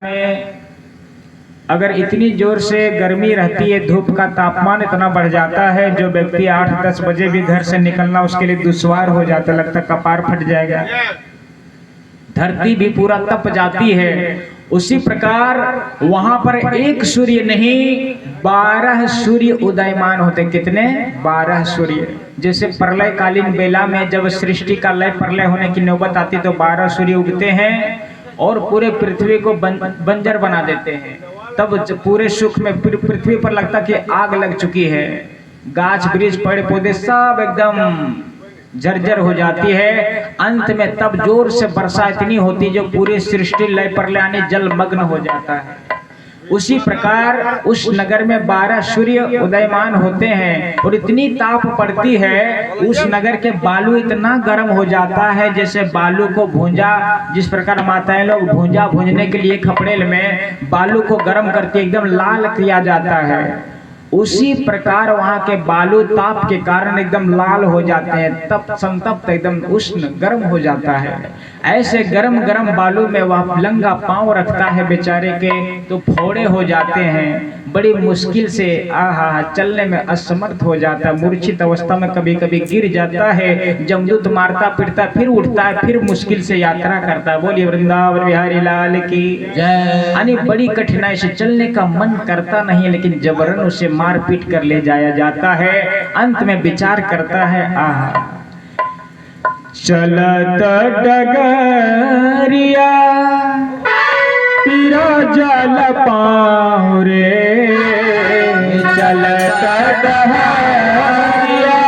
में अगर इतनी जोर से गर्मी रहती है, धूप का तापमान इतना बढ़ जाता है, जो व्यक्ति 8-10 बजे भी घर से निकलना उसके लिए दुश्वार हो जाता, लगता कपार फट जाएगा, धरती भी पूरा तप जाती है। उसी प्रकार वहां पर एक सूर्य नहीं 12 सूर्य उदयमान होते। कितने? 12 सूर्य। जैसे प्रलय कालीन बेला में जब सृष्टि का लय प्रलय होने की नौबत आती तो 12 सूर्य उगते हैं और पूरे पृथ्वी को बंजर बना देते हैं। तब पूरे सुख में पृथ्वी पर लगता कि आग लग चुकी है, गाछ वृक्ष पेड़ पौधे सब एकदम जर्जर हो जाती है। अंत में तब जोर से वर्षा इतनी होती जो पूरी सृष्टि लय प्रलय आने जलमग्न हो जाता है। उसी प्रकार उस नगर में 12 सूर्य उदयमान होते हैं और इतनी ताप पड़ती है, उस नगर के बालू इतना गर्म हो जाता है जैसे बालू को भूंजा, जिस प्रकार माताएं लोग भूंजा भूंजने के लिए खपड़ेल में बालू को गर्म करके एकदम लाल किया जाता है, उसी प्रकार वहां के बालू ताप के कारण एकदम लाल हो जाते हैं, तप संतप्त एकदम उष्ण गर्म हो जाता है। ऐसे गरम गरम बालू में वह लंगा पांव रखता है बेचारे के तो फोड़े हो जाते हैं, बड़ी मुश्किल से चलने में असमर्थ हो जाता है, मूर्छित अवस्था में कभी कभी गिर जाता है। जमदूत मारता पिटता फिर उठता है, फिर मुश्किल से यात्रा करता है। बोलिए वृंदावन बिहारी लाल की जय। यानी बड़ी कठिनाई से चलने का मन करता नहीं, लेकिन जबरन उसे मार पीट कर ले जाया जाता है। अंत में विचार करता है चलत डगरिया तेरा जल पाऊं रे, चलत डगरिया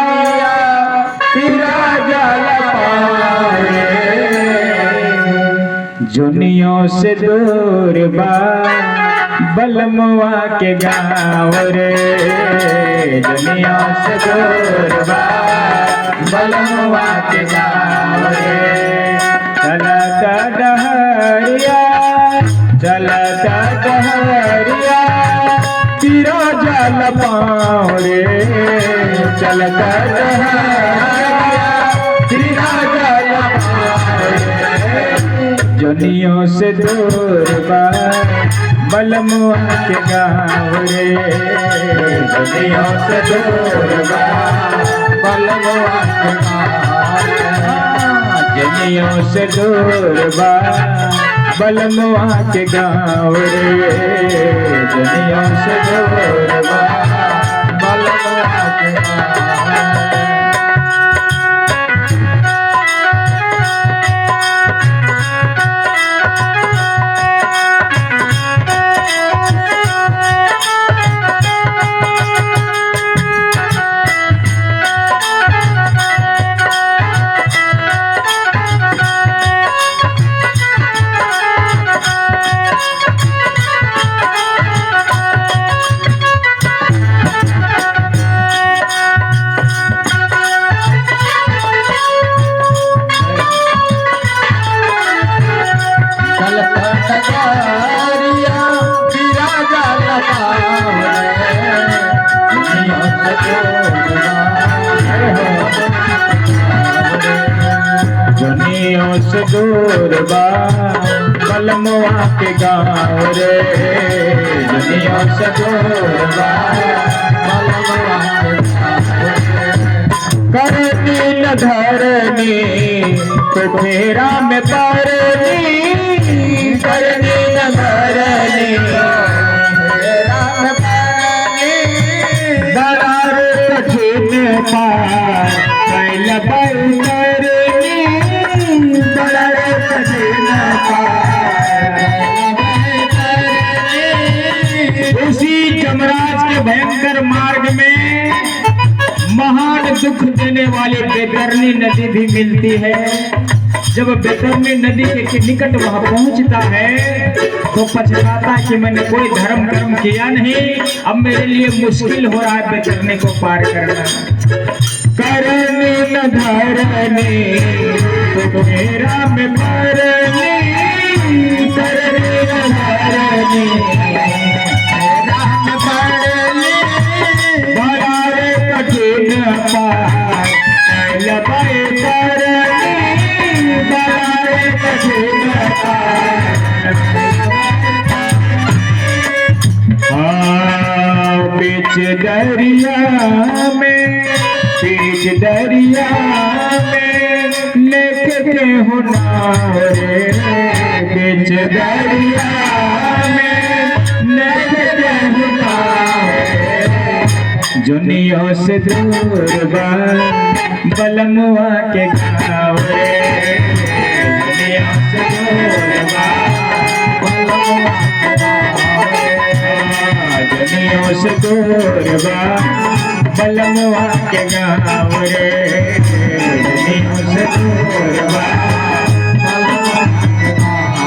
तेरा जल पाऊं रे, जुनियों से दूर बा बलमुआ के गाँव रे, दुनिया से दूर बा बलमुआ के गाँव रे। चलत डहरिया चलत डहरिया तेरा जल पाऊं रे, चलत डहरिया तेरा जल पाऊं रे, दुनिया से दूर बा बलमुआ के गाँव रे, दुनिया से दूर बा बलमुआ के गाँव रे, दुनिया से दूर बा बलमुआ के गाँव रे, दुनिया से दूर बा बलमुआ के गाँव। दुनिया से दूर बा बलमुआ के गाँव रे, दुनिया से दूर बा बलमुआ के गाँव रे। करनी न धरनी तो फेरा में परनी, करनी न धरनी फेरा में परनी, दरार कठिन पार कैल बैतरनी, दरार कठिन पार उसी जमराज के भयंकर मार्ग में महान दुख देने वाली बैतरनी नदी भी मिलती है। जब बैतरनी नदी के निकट वह पहुंचता है तो पछताता कि मैंने कोई धर्म कर्म किया नहीं, अब मेरे लिए मुश्किल हो रहा है बैतरनी को पार करना। करनी न धरनी तो मेरा में मरनी, करनी न धरनी मेरा में मरनी, बड़ा रे कठिन पार कैल बैतरनी, बड़ा रे कठिन पार बीच दरिया में, बीच दरिया में लेके हो नाव रे, बीच दरिया में लेके हो नाव रे, दुनिया से दूर बा बलमुआ के गाँव रे, दुनिया से दूर बा बलमुआ के गाँव रे, दुनिया से दूर बा बलमुआ के गाँव रे, दुनिया से दूर बा बलमुआ के गाँव रे।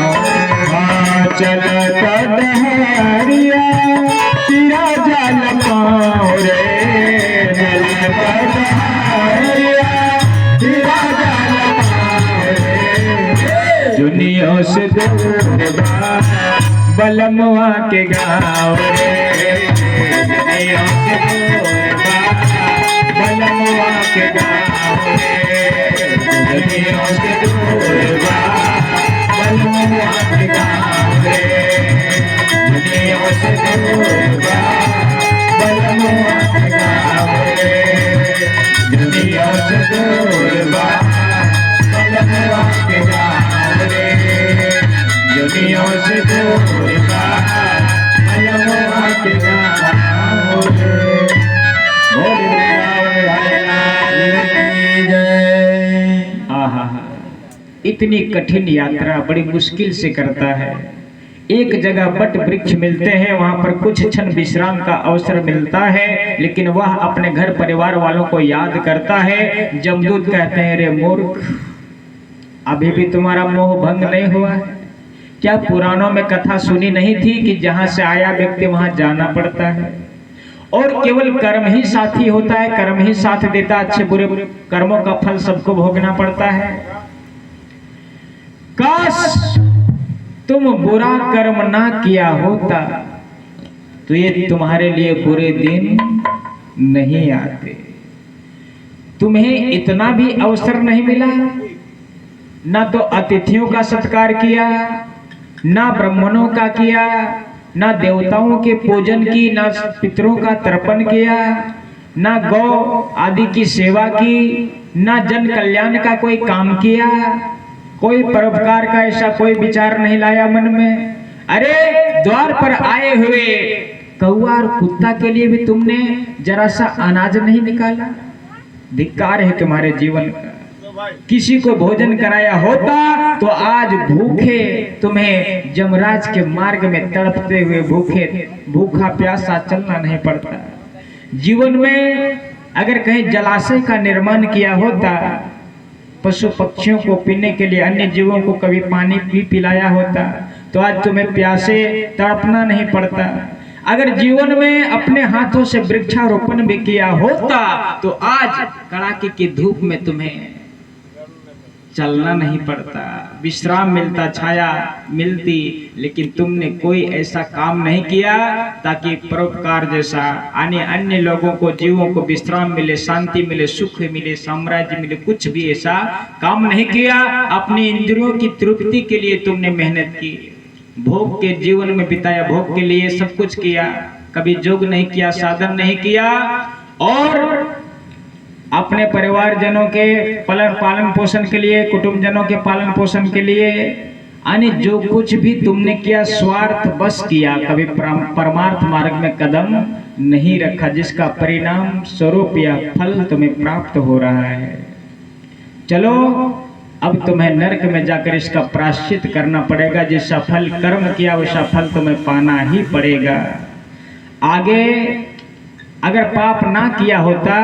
चलता दहरिया तेरा जाल पाँव रे, चलता दहरिया तेरा जाल पाँव रे, दुनिया से दूर बा बलमुआ के गाँव रे, दुनिया से दूर बा बलमुआ के गाँव रे, दुनिया से दूर बा बलमुआ के गाँव रे, दुनिया से दूर बा बलमुआ के गाँव रे, दुनिया से दूर बा बलमुआ के गाँव रे, दुनिया से दूर बा बलमुआ के गाँव रे। इतनी कठिन यात्रा बड़ी मुश्किल से करता है। एक जगह बट वृक्ष मिलते हैं, वहां पर कुछ क्षण विश्राम का अवसर मिलता है, लेकिन वह अपने घर परिवार वालों को याद करता है। जमदूत कहते हैं, रे मूर्ख, अभी भी तुम्हारा मोह भंग नहीं हुआ है क्या? पुराणों में कथा सुनी नहीं थी कि जहां से आया व्यक्ति वहां जाना पड़ता है, और केवल कर्म ही साथी होता है, कर्म ही साथ देता, अच्छे बुरे कर्मों का फल सबको भोगना पड़ता है। काश तुम बुरा कर्म ना किया होता तो ये तुम्हारे लिए बुरे दिन नहीं आते। तुम्हें इतना भी अवसर नहीं मिला, ना तो अतिथियों का सत्कार किया, ना ब्राह्मणों का किया, ना देवताओं के पूजन की, ना पितरों का तर्पण किया, ना गौ आदि की सेवा की, ना जन कल्याण का कोई काम किया, कोई परोपकार का ऐसा कोई विचार नहीं लाया मन में। अरे द्वार पर आए हुए कौआ और कुत्ता के लिए भी तुमने जरा सा अनाज नहीं निकाला। धिक्कार है तुम्हारे जीवन का। किसी को भोजन कराया होता तो आज भूखे तुम्हें जमराज के मार्ग में तड़पते हुए भूखा प्यासा चलना नहीं पड़ता। जीवन में अगर कहीं जलाशय का निर्माण किया होता, पशु पक्षियों को पीने के लिए, अन्य जीवों को कभी पानी पिलाया होता, तो आज तुम्हें प्यासे तड़पना नहीं पड़ता। अगर जीवन में अपने हाथों से वृक्षारोपण भी किया होता तो आज कड़ाके की धूप में तुम्हें चलना नहीं पड़ता, विश्राम मिलता, छाया मिलती, लेकिन तुमने कोई ऐसा काम नहीं किया ताकि परोपकार जैसा अन्य लोगों को, जीवों को विश्राम मिले, शांति मिले, सुख मिले, साम्राज्य मिले, कुछ भी ऐसा काम नहीं किया। अपनी इंद्रियों की तृप्ति के लिए तुमने मेहनत की, भोग के जीवन में बिताया, भोग के लिए सब कुछ किया, कभी योग नहीं किया, साधन नहीं किया, और अपने परिवार जनों के पालन पोषण के लिए, कुटुंब जनों के पालन पोषण के लिए, यानी जो कुछ भी तुमने किया स्वार्थ बस किया, कभी परमार्थ मार्ग में कदम नहीं रखा, जिसका परिणाम स्वरूप या फल तुम्हें प्राप्त हो रहा है। चलो अब तुम्हें नरक में जाकर इसका प्रायश्चित करना पड़ेगा। जैसा फल कर्म किया वैसा फल तुम्हें पाना ही पड़ेगा। आगे अगर पाप ना किया होता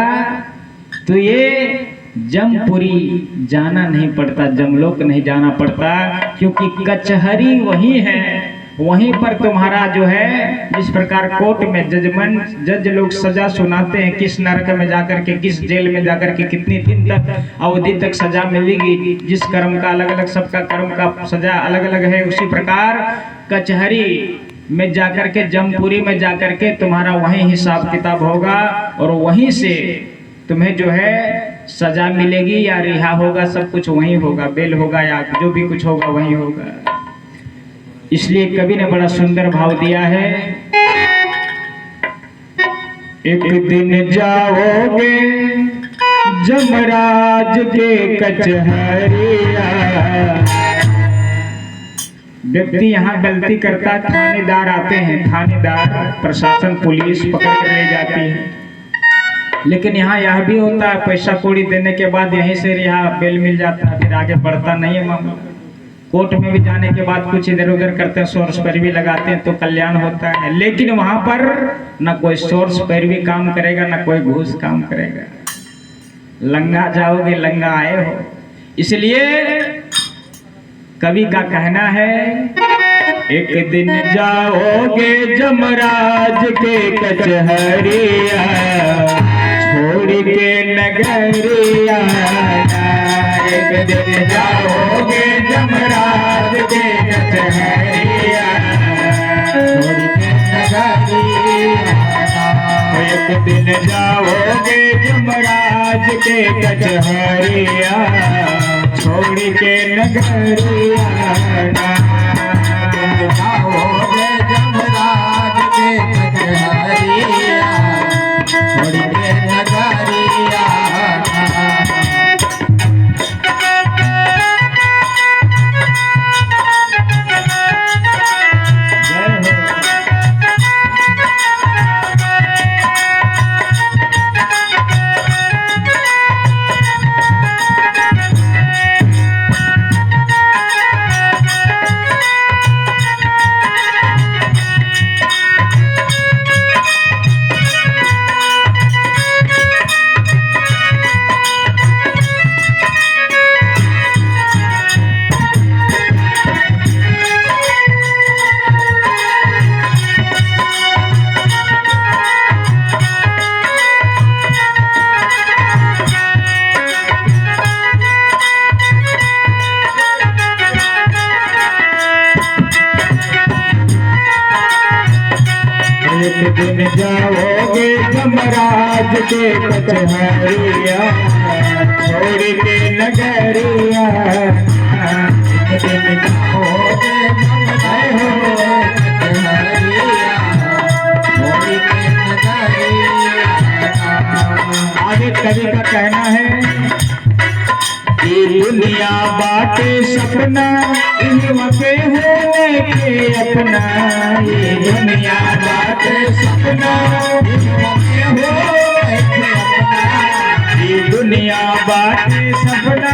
तो ये जमपुरी जाना नहीं पड़ता, जमलोक नहीं जाना पड़ता, क्योंकि कचहरी वही है, वहीं पर तुम्हारा जो है, जिस प्रकार कोर्ट में जज लोग सजा सुनाते हैं, किस नरक में जाकर के, किस जेल में जाकर के कितनी दिन तक अवधि तक सजा मिलेगी, जिस कर्म का अलग अलग, सबका कर्म का सजा अलग अलग है, उसी प्रकार कचहरी में जाकर के, जमपुरी में जाकर के तुम्हारा वहीं हिसाब किताब होगा, और वहीं से तुम्हें जो है सजा मिलेगी या रिहा होगा, सब कुछ वहीं होगा, बेल होगा या जो भी कुछ होगा वहीं होगा। इसलिए कवि ने बड़ा सुंदर भाव दिया है, एक दिन जाओगे जमराज के कचहरिया। व्यक्ति यहाँ गलती करता है, थानेदार आते हैं, थानेदार प्रशासन पुलिस पकड़ कर ले जाती है। लेकिन यहाँ यह भी होता है, पैसा कौड़ी देने के बाद यहीं से यहाँ बेल मिल जाता है, फिर आगे बढ़ता नहीं है मामला। कोर्ट में भी जाने के बाद कुछ इधर उधर करते हैं, सोर्स पर भी लगाते हैं तो कल्याण होता है। लेकिन वहां पर न कोई सोर्स पर भी काम करेगा, न कोई घूस काम करेगा। लंगा जाओगे लंगा आए हो। इसलिए कवि का कहना है, एक दिन जाओगे जमराज के कचहरिया, छोड़ के नगरिया। एक दिन जाओगे जमराज के कचहरिया, छोड़ के नगरिया। एक दिन जाओगे जमराज के कचहरिया, छोड़ के नगरिया। जाओगे जमराज के कचहरिया, छोड़ के नगरिया। एक दिन जाओगे जमराज के कचहरिया, छोड़ के नगरिया। एक दिन जाओगे जमराज के कचहरिया, छोड़ के नगरिया। आगे कवि का कहना है, ये दुनिया बाटे सपना, इनवा के होने के अपना। ये दुनिया बाटे सपना, इनवा के होने के अपना। ये दुनिया बाटे सपना।